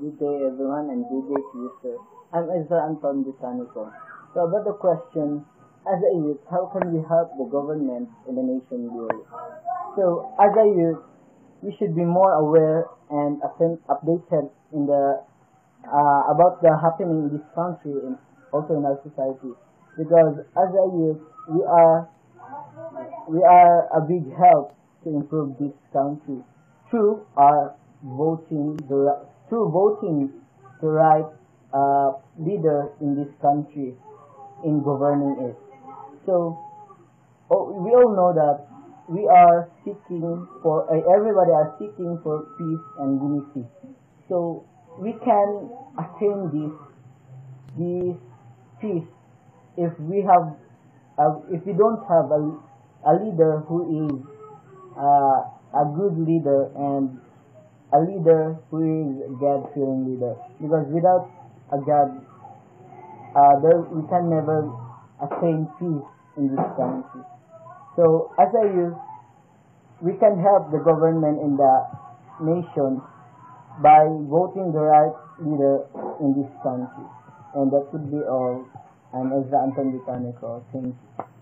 Good day everyone and good day to you sir. I'm Ezra Anton Botanico. So about the question, as a youth, how can we help the government in the nation building? So as a youth, we should be more aware and updated in the about the happening in this country and also in our society. Because as a youth, we are a big help to improve this country through our through voting the right leader in this country in governing it. So we all know that we are seeking for everybody are seeking for peace and unity. So we can attain this peace if we don't have a leader who is a good leader and a leader who is God-fearing leader. Because without a God, we can never attain peace in this country. So as a youth, we can help the government in the nation by voting the right leader in this country. And that would be all. I'm Ezra Anton Botanico. Thank you.